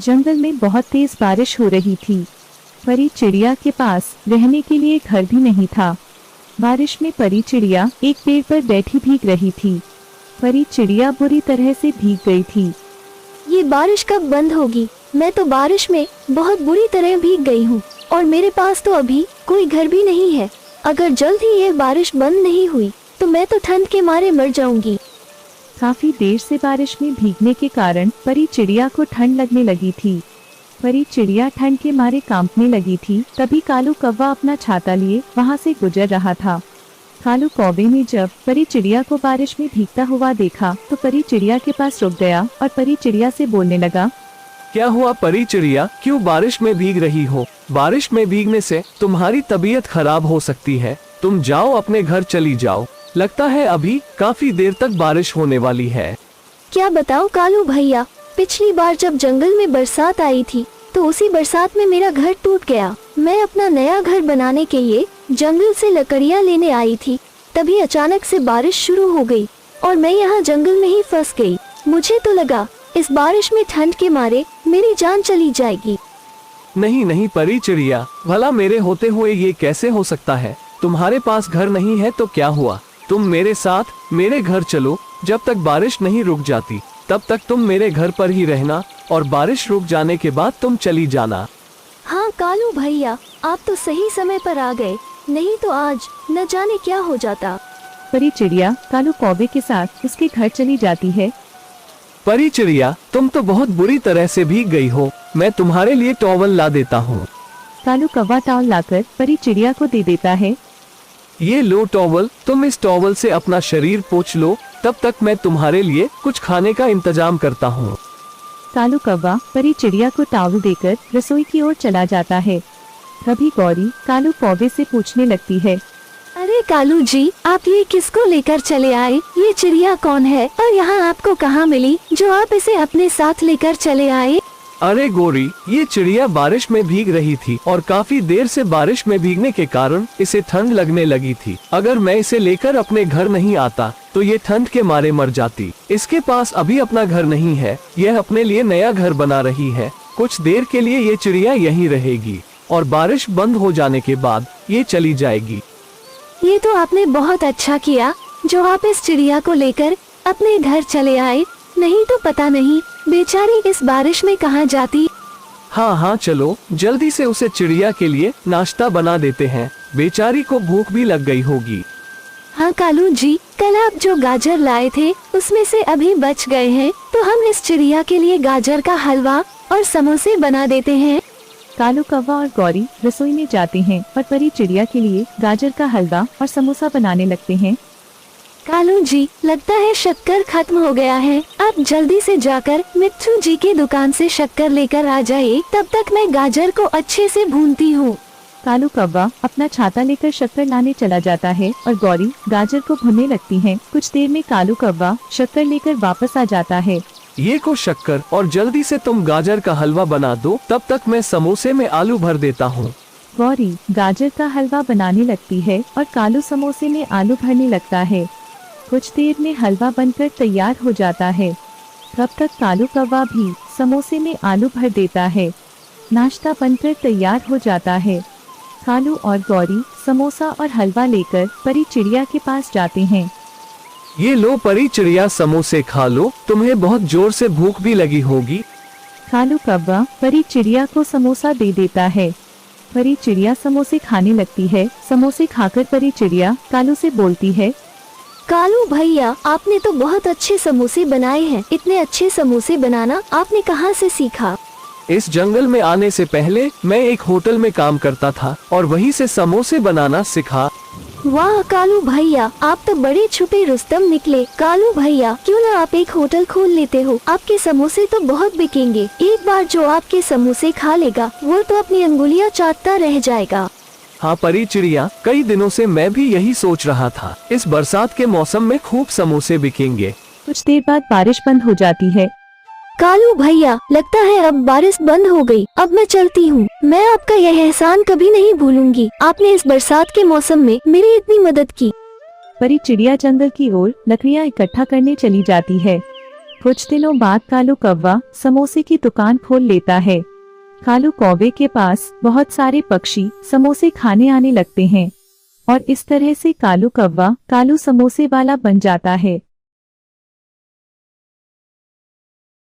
जंगल में बहुत तेज बारिश हो रही थी। परी चिड़िया के पास रहने के लिए घर भी नहीं था। बारिश में परी चिड़िया एक पेड़ पर बैठी भीग रही थी। परी चिड़िया बुरी तरह से भीग गई थी। ये बारिश कब बंद होगी? मैं तो बारिश में बहुत बुरी तरह भीग गई हूँ और मेरे पास तो अभी कोई घर भी नहीं है। अगर जल्द ही ये बारिश बंद नहीं हुई तो मैं तो ठंड के मारे मर जाऊंगी। काफी देर से बारिश में भीगने के कारण परी चिड़िया को ठंड लगने लगी थी। परी चिड़िया ठंड के मारे कांपने लगी थी। तभी कालू कौवा अपना छाता लिए वहाँ से गुजर रहा था। कालू कौवे ने जब परी चिड़िया को बारिश में भीगता हुआ देखा तो परी चिड़िया के पास रुक गया और परी चिड़िया से बोलने लगा। क्या हुआ परी चिड़िया, क्यों बारिश में भीग रही हो? बारिश में भीगने से तुम्हारी तबीयत खराब हो सकती है। तुम जाओ, अपने घर चली जाओ। लगता है अभी काफी देर तक बारिश होने वाली है। क्या बताओ कालू भैया, पिछली बार जब जंगल में बरसात आई थी तो उसी बरसात में मेरा घर टूट गया। मैं अपना नया घर बनाने के लिए जंगल से लकड़ियाँ लेने आई थी, तभी अचानक से बारिश शुरू हो गई और मैं यहाँ जंगल में ही फंस गई। मुझे तो लगा इस बारिश में ठंड के मारे मेरी जान चली जाएगी। नहीं नहीं परी चिड़िया, भला मेरे होते हुए ये कैसे हो सकता है? तुम्हारे पास घर नहीं है तो क्या हुआ? तुम मेरे साथ मेरे घर चलो। जब तक बारिश नहीं रुक जाती तब तक तुम मेरे घर पर ही रहना और बारिश रुक जाने के बाद तुम चली जाना। हाँ कालू भैया, आप तो सही समय पर आ गए, नहीं तो आज न जाने क्या हो जाता। परी चिड़िया कालू कौवे के साथ उसके घर चली जाती है। परी चिड़िया, तुम तो बहुत बुरी तरह से भीग गई हो। मैं तुम्हारे लिए टॉवल ला देता हूँ। कालू कौवा टॉवल लाकर परी चिड़िया को दे देता है। ये लो टॉवल, तुम इस टॉवल से अपना शरीर पोंछ लो। तब तक मैं तुम्हारे लिए कुछ खाने का इंतजाम करता हूँ। कालू कौवा परी चिड़िया को टॉवल देकर रसोई की ओर चला जाता है। तभी गौरी कालू कौवे से पूछने लगती है। अरे कालू जी, आप ये किसको लेकर चले आए? ये चिड़िया कौन है और यहाँ आपको कहाँ मिली जो आप इसे अपने साथ लेकर चले आए? अरे गोरी, ये चिड़िया बारिश में भीग रही थी और काफी देर से बारिश में भीगने के कारण इसे ठंड लगने लगी थी। अगर मैं इसे लेकर अपने घर नहीं आता तो ये ठंड के मारे मर जाती। इसके पास अभी अपना घर नहीं है, यह अपने लिए नया घर बना रही है। कुछ देर के लिए ये चिड़िया यहीं रहेगी और बारिश बंद हो जाने के बाद ये चली जाएगी। ये तो आपने बहुत अच्छा किया जो आप इस चिड़िया को लेकर अपने घर चले आए, नहीं तो पता नहीं बेचारी इस बारिश में कहाँ जाती। हाँ हाँ चलो, जल्दी से उसे चिड़िया के लिए नाश्ता बना देते हैं। बेचारी को भूख भी लग गई होगी। हाँ कालू जी, कल आप जो गाजर लाए थे उसमें से अभी बच गए हैं, तो हम इस चिड़िया के लिए गाजर का हलवा और समोसे बना देते हैं। कालू कौवा और गौरी रसोई में जाते हैं और परी चिड़िया के लिए गाजर का हलवा और समोसा बनाने लगते हैं। कालू जी, लगता है शक्कर खत्म हो गया है। आप जल्दी से जाकर मिट्ठू जी की दुकान से शक्कर लेकर आ जाइए, तब तक मैं गाजर को अच्छे से भूनती हूँ। कालू कौवा अपना छाता लेकर शक्कर लाने चला जाता है और गौरी गाजर को भूनने लगती है। कुछ देर में कालू कौवा शक्कर लेकर वापस आ जाता है। ये को शक्कर और जल्दी से तुम गाजर का हलवा बना दो, तब तक मैं समोसे में आलू भर देता हूँ। गौरी गाजर का हलवा बनाने लगती है और कालू समोसे में आलू भरने लगता है। कुछ देर में हलवा बनकर तैयार हो जाता है। तब तक कालू कौवा भी समोसे में आलू भर देता है। नाश्ता बनकर तैयार हो जाता है। कालू और गौरी समोसा और हलवा लेकर परी चिड़िया के पास जाते हैं। ये लो परी चिड़िया, समोसे खा लो, तुम्हें बहुत जोर से भूख भी लगी होगी। कालू कौवा परी चिड़िया को समोसा दे देता है। परी चिड़िया समोसे खाने लगती है। समोसे खाकर परी चिड़िया कालू से बोलती है। कालू भैया, आपने तो बहुत अच्छे समोसे बनाए हैं। इतने अच्छे समोसे बनाना आपने कहाँ से सीखा? इस जंगल में आने से पहले मैं एक होटल में काम करता था और वहीं से समोसे बनाना सीखा। वाह कालू भैया, आप तो बड़े छुपे रुस्तम निकले। कालू भैया, क्यों ना आप एक होटल खोल लेते हो? आपके समोसे तो बहुत बिकेंगे। एक बार जो आपके समोसे खा लेगा वो तो अपनी अंगुलियां चाटता रह जाएगा। हाँ परी चिड़िया, कई दिनों से मैं भी यही सोच रहा था। इस बरसात के मौसम में खूब समोसे बिकेंगे। कुछ देर बाद बारिश बंद हो जाती है। कालू भैया, लगता है अब बारिश बंद हो गई। अब मैं चलती हूँ। मैं आपका यह एहसान कभी नहीं भूलूंगी। आपने इस बरसात के मौसम में मेरी इतनी मदद की। परी चिड़िया जंगल की ओर लकड़ियाँ इकट्ठा करने चली जाती है। कुछ दिनों बाद कालू कौवा समोसे की दुकान खोल लेता है। कालू कौवे के पास बहुत सारे पक्षी समोसे खाने आने लगते हैं और इस तरह से कालू कौवा कालू समोसे वाला बन जाता है।